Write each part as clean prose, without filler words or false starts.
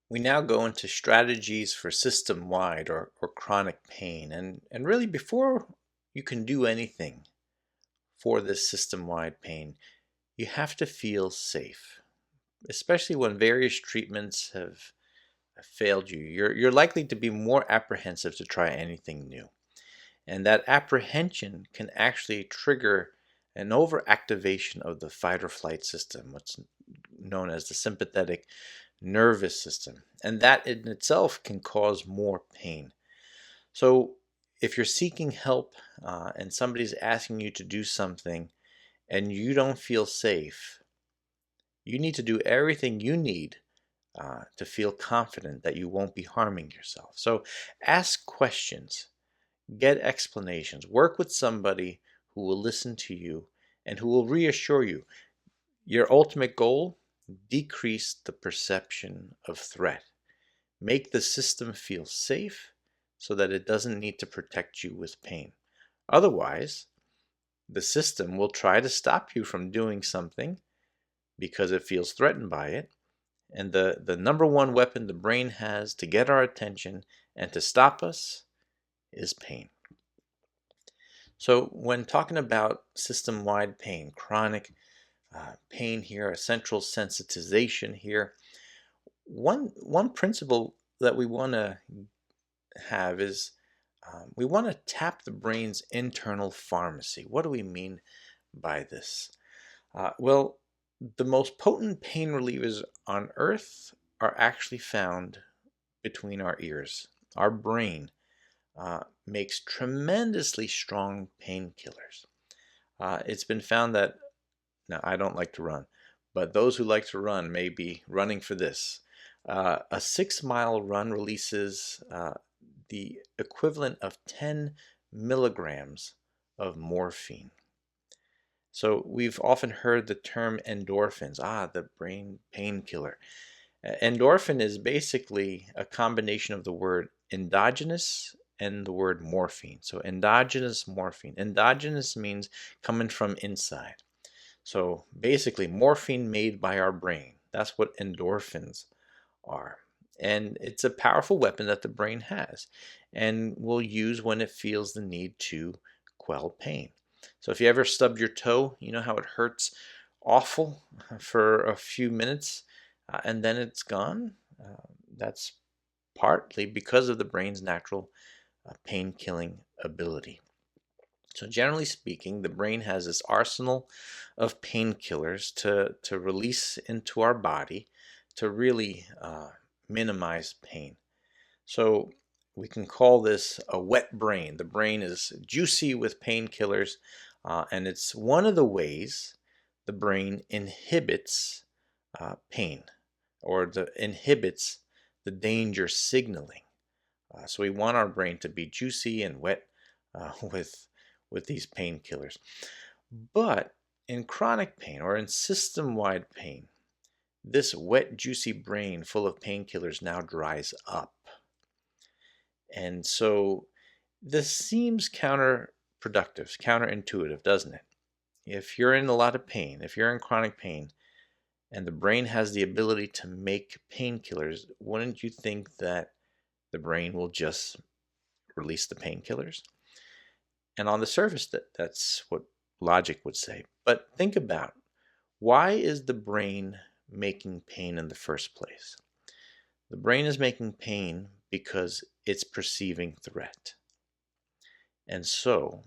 We now go into strategies for system-wide or chronic pain. And really, before you can do anything for this system-wide pain, you have to feel safe, especially when various treatments have failed you. You're likely to be more apprehensive to try anything new. And that apprehension can actually trigger an overactivation of the fight or flight system, what's known as the sympathetic nervous system. And that in itself can cause more pain. So if you're seeking help and somebody's asking you to do something and you don't feel safe, you need to do everything you need to feel confident that you won't be harming yourself. So ask questions, get explanations, work with somebody who will listen to you and who will reassure you. Your ultimate goal: decrease the perception of threat. Make the system feel safe so that it doesn't need to protect you with pain. Otherwise, the system will try to stop you from doing something because it feels threatened by it. And the number one weapon the brain has to get our attention and to stop us is pain. So when talking about system-wide pain, chronic pain here, a central sensitization here, one principle that we want to have is we want to tap the brain's internal pharmacy. What do we mean by this? Well, the most potent pain relievers on earth are actually found between our ears. Our brain makes tremendously strong painkillers. It's been found that, now I don't like to run, but those who like to run may be running for this. A 6-mile run releases the equivalent of 10 milligrams of morphine. So we've often heard the term endorphins, the brain painkiller. Endorphin is basically a combination of the word endogenous and the word morphine. So endogenous morphine. Endogenous means coming from inside. So basically morphine made by our brain. That's what endorphins are. And it's a powerful weapon that the brain has and will use when it feels the need to quell pain. So if you ever stubbed your toe, you know how it hurts awful for a few minutes and then it's gone? That's partly because of the brain's natural pain-killing ability. So generally speaking, the brain has this arsenal of painkillers to release into our body to really minimize pain. So we can call this a wet brain. The brain is juicy with painkillers, and it's one of the ways the brain inhibits pain or inhibits the danger signaling. So we want our brain to be juicy and wet with these painkillers. But in chronic pain or in system-wide pain, this wet, juicy brain full of painkillers now dries up. And so this seems counterproductive, counterintuitive, doesn't it? If you're in a lot of pain, if you're in chronic pain, and the brain has the ability to make painkillers, wouldn't you think that the brain will just release the painkillers? And on the surface, that's what logic would say. But think about, why is the brain making pain in the first place? The brain is making pain because it's perceiving threat. And so,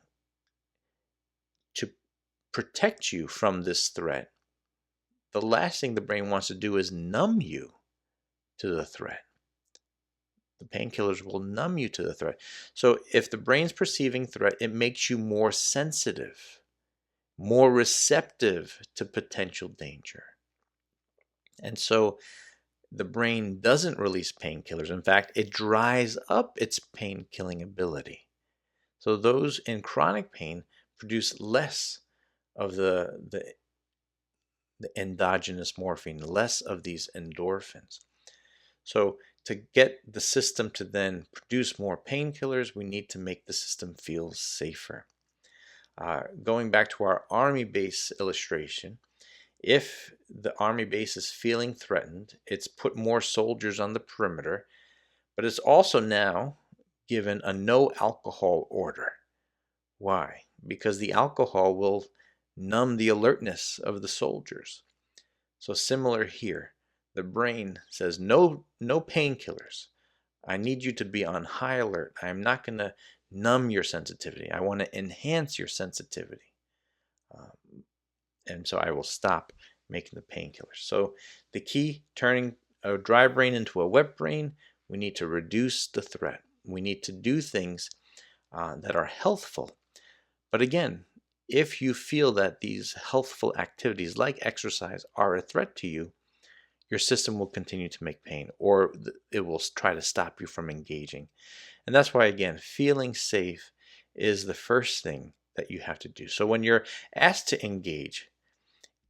to protect you from this threat, the last thing the brain wants to do is numb you to the threat. The painkillers will numb you to the threat. So if the brain's perceiving threat, it makes you more sensitive, more receptive to potential danger. And so the brain doesn't release painkillers. In fact, it dries up its pain-killing ability. So those in chronic pain produce less of the endogenous morphine, less of these endorphins. So to get the system to then produce more painkillers, we need to make the system feel safer. Going back to our army base illustration, If the army base is feeling threatened, it's put more soldiers on the perimeter, but it's also now given a no alcohol order. Why? Because the alcohol will numb the alertness of the soldiers. So similar here, the brain says no painkillers. I need you to be on high alert. I'm not going to numb your sensitivity. I want to enhance your sensitivity. And so I will stop making the painkillers. So the key, turning a dry brain into a wet brain, we need to reduce the threat. We need to do things that are healthful. But again, if you feel that these healthful activities like exercise are a threat to you, your system will continue to make pain, or it will try to stop you from engaging. And that's why, again, feeling safe is the first thing that you have to do. So when you're asked to engage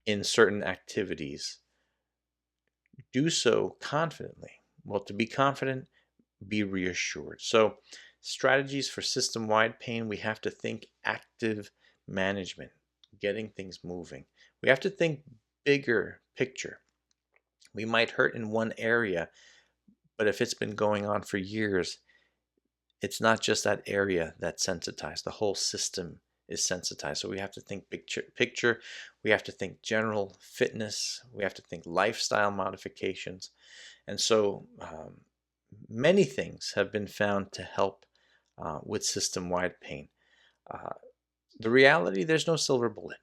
in certain activities, do so confidently. Well, to be confident, be reassured. So strategies for system-wide pain, we have to think active management, getting things moving. We have to think bigger picture. We might hurt in one area, but if it's been going on for years, it's not just that area that's sensitized. The whole system is sensitized. So we have to think big picture. We have to think general fitness. We have to think lifestyle modifications. And so many things have been found to help with system-wide pain. The reality, there's no silver bullet.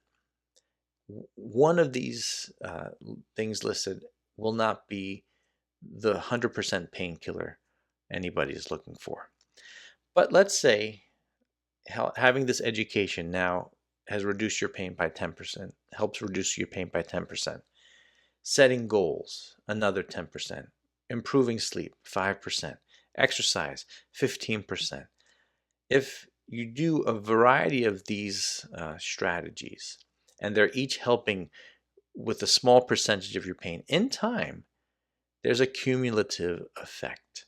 One of these things listed will not be the 100% painkiller anybody is looking for. But let's say having this education now has reduced your pain by 10%, helps reduce your pain by 10%. Setting goals, another 10%. Improving sleep, 5%. Exercise, 15%. If you do a variety of these strategies, and they're each helping with a small percentage of your pain, in time, there's a cumulative effect.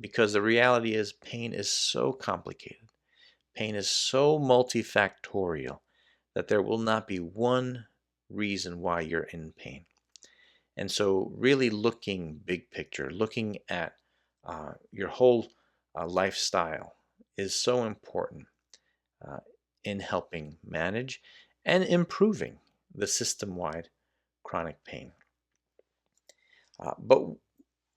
Because the reality is pain is so complicated. Pain is so multifactorial that there will not be one reason why you're in pain. And so really looking big picture, looking at your whole lifestyle is so important in helping manage and improving the system-wide chronic pain. But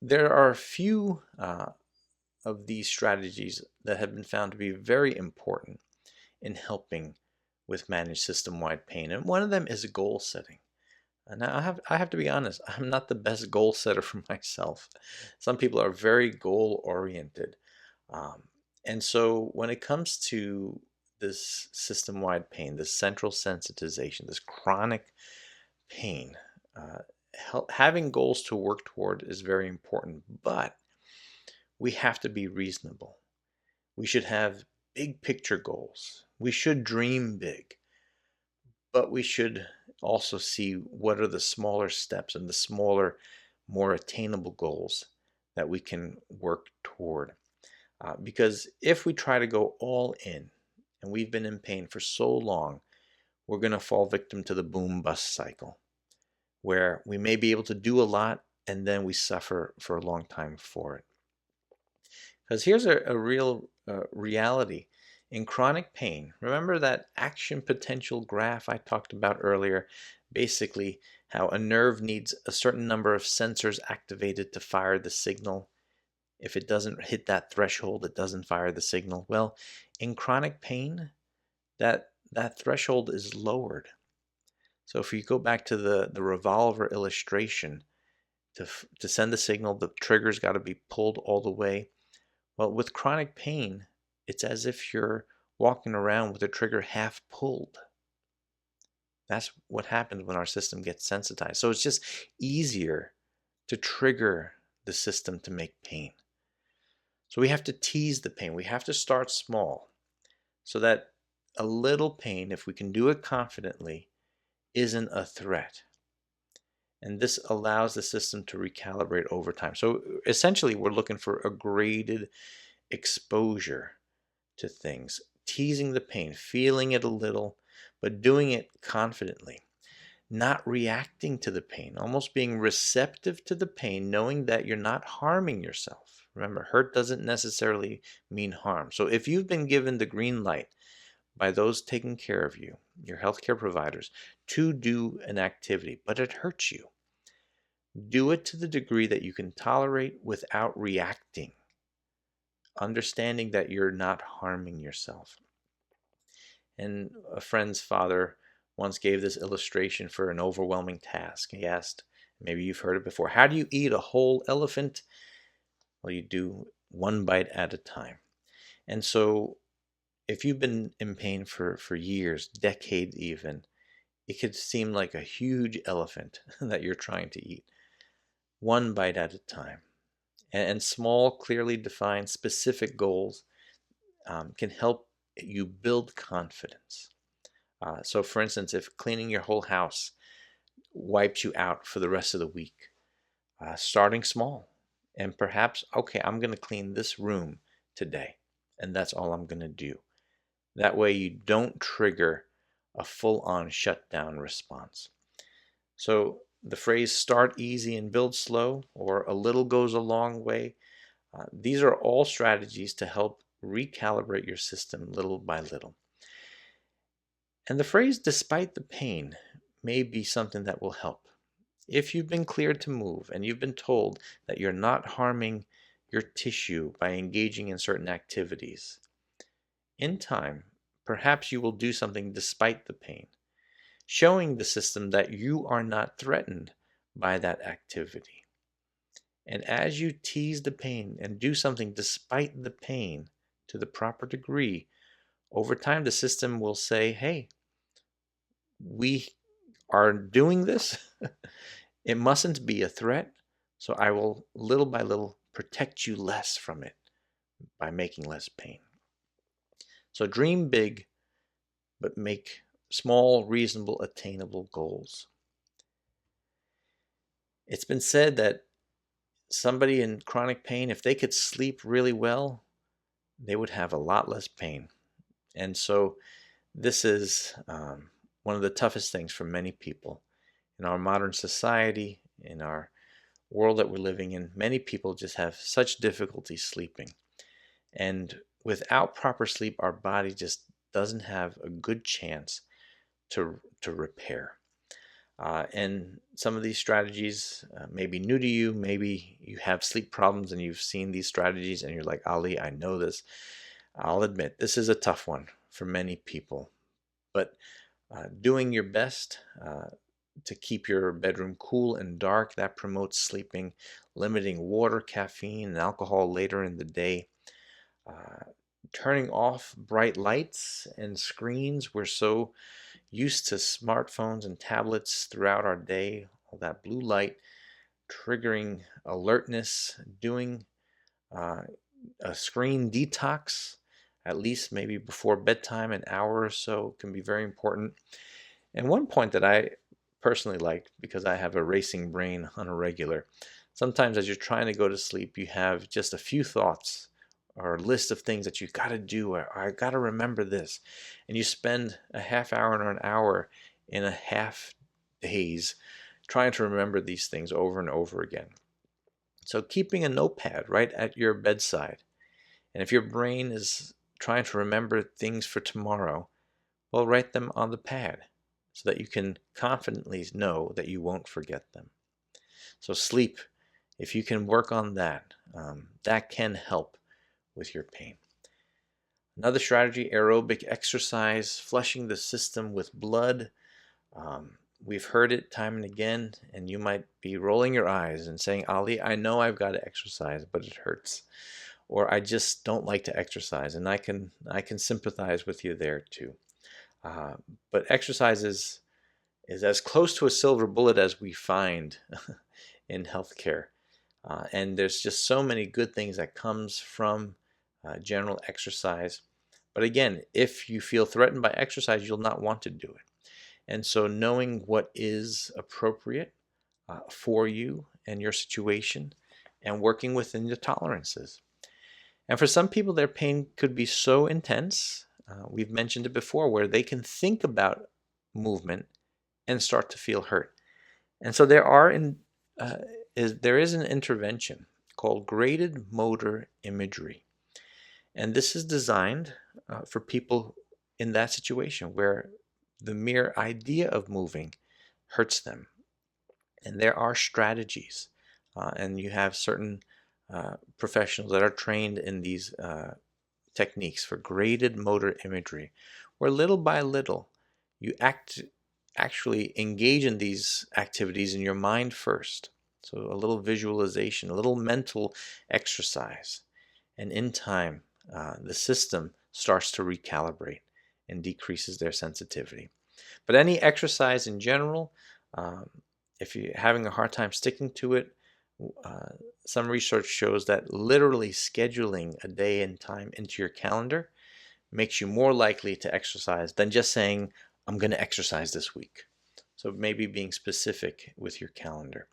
there are a few of these strategies that have been found to be very important in helping with managed system-wide pain. And one of them is goal setting. And I have to be honest, I'm not the best goal setter for myself. Some people are very goal oriented. And so when it comes to this system-wide pain, this central sensitization, this chronic pain, having goals to work toward is very important, but we have to be reasonable. We should have big picture goals. We should dream big, but we should also see what are the smaller steps and the smaller, more attainable goals that we can work toward. Because if we try to go all in, and we've been in pain for so long, we're going to fall victim to the boom bust cycle, where we may be able to do a lot and then we suffer for a long time for it. Because here's a real reality. In chronic pain, remember that action potential graph I talked about earlier? Basically, how a nerve needs a certain number of sensors activated to fire the signal. If it doesn't hit that threshold, it doesn't fire the signal. Well, in chronic pain, that threshold is lowered. So if you go back to the revolver illustration, to send the signal, the trigger's got to be pulled all the way. Well, with chronic pain, it's as if you're walking around with the trigger half pulled. That's what happens when our system gets sensitized. So it's just easier to trigger the system to make pain. So we have to tease the pain. We have to start small so that a little pain, if we can do it confidently, isn't a threat. And this allows the system to recalibrate over time. So essentially, we're looking for a graded exposure to things, teasing the pain, feeling it a little, but doing it confidently. not reacting to the pain, almost being receptive to the pain, knowing that you're not harming yourself. Remember, hurt doesn't necessarily mean harm. So if you've been given the green light by those taking care of you, your healthcare providers, to do an activity, but it hurts you, do it to the degree that you can tolerate without reacting, understanding that you're not harming yourself. And a friend's father once gave this illustration for an overwhelming task. He asked, maybe you've heard it before, how do you eat a whole elephant? Well, you do one bite at a time. And so if you've been in pain for years, decades even, it could seem like a huge elephant that you're trying to eat, one bite at a time. And small, clearly defined, specific goals can help you build confidence. So for instance, if cleaning your whole house wipes you out for the rest of the week, starting small and perhaps, okay, I'm going to clean this room today and that's all I'm going to do. That way you don't trigger a full-on shutdown response. So the phrase start easy and build slow, or a little goes a long way, these are all strategies to help recalibrate your system little by little. And the phrase despite the pain may be something that will help. If you've been cleared to move and you've been told that you're not harming your tissue by engaging in certain activities, in time, perhaps you will do something despite the pain, showing the system that you are not threatened by that activity. And as you tease the pain and do something despite the pain to the proper degree, over time the system will say, hey, we are doing this. It mustn't be a threat, so I will little by little protect you less from it by making less pain. So dream big, but make small, reasonable, attainable goals. It's been said that somebody in chronic pain, if they could sleep really well, they would have a lot less pain. And so this is one of the toughest things for many people. In our modern society, in our world that we're living in, many people just have such difficulty sleeping. And without proper sleep, our body just doesn't have a good chance to repair. And some of these strategies may be new to you. Maybe you have sleep problems and you've seen these strategies and you're like, Ali, I know this. I'll admit, this is a tough one for many people. But doing your best to keep your bedroom cool and dark, that promotes sleeping. Limiting water, caffeine, and alcohol later in the day. Turning off bright lights and screens. We're so used to smartphones and tablets throughout our day, all that blue light triggering alertness. Doing a screen detox, at least maybe before bedtime, an hour or so, can be very important. And one point that I personally like, because I have a racing brain on a regular, sometimes as you're trying to go to sleep, you have just a few thoughts or a list of things that you got to do, or I got to remember this. And you spend a half hour or an hour in a half daze trying to remember these things over and over again. So keeping a notepad right at your bedside. And if your brain is trying to remember things for tomorrow, well, write them on the pad so that you can confidently know that you won't forget them. So sleep, if you can work on that, that can help with your pain. Another strategy, aerobic exercise, flushing the system with blood. We've heard it time and again, and you might be rolling your eyes and saying, Ali, I know I've got to exercise, but it hurts. Or I just don't like to exercise, and I can sympathize with you there too. But exercise is as close to a silver bullet as we find in healthcare. And there's just so many good things that comes from general exercise. But again, if you feel threatened by exercise, you'll not want to do it. And so knowing what is appropriate for you and your situation, and working within your tolerances. And for some people, their pain could be so intense, we've mentioned it before, where they can think about movement and start to feel hurt. And so uh, there is an intervention called graded motor imagery. And this is designed for people in that situation where the mere idea of moving hurts them. And there are strategies, and you have certain professionals that are trained in these techniques for graded motor imagery, where little by little you actually engage in these activities in your mind first. So a little visualization, a little mental exercise. And in time, the system starts to recalibrate and decreases their sensitivity. But any exercise in general, um, if you're having a hard time sticking to it, uh, some research shows that literally scheduling a day and time into your calendar makes you more likely to exercise than just saying, I'm going to exercise this week. So maybe being specific with your calendar.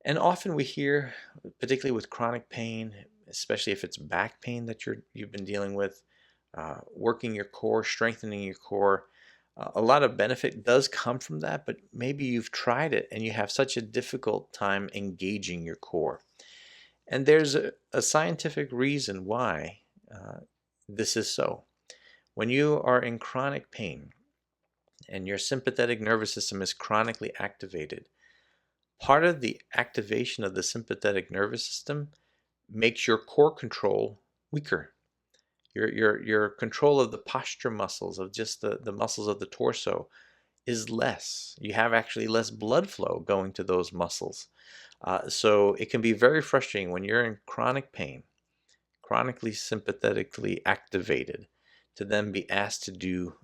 And often we hear, particularly with chronic pain, especially if it's back pain that you've been dealing with, working your core, strengthening your core, a lot of benefit does come from that, but maybe you've tried it and you have such a difficult time engaging your core. And there's a scientific reason why this is so. When you are in chronic pain and your sympathetic nervous system is chronically activated, part of the activation of the sympathetic nervous system makes your core control weaker. Your control of the posture muscles, of just the muscles of the torso, is less. You have actually less blood flow going to those muscles. So it can be very frustrating when you're in chronic pain, chronically sympathetically activated, to then be asked to do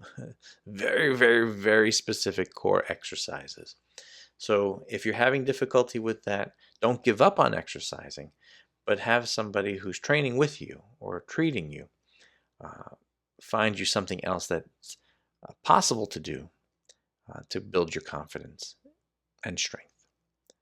very, very, very specific core exercises. So if you're having difficulty with that, don't give up on exercising, but have somebody who's training with you or treating you uh, find you something else that's possible to do to build your confidence and strength.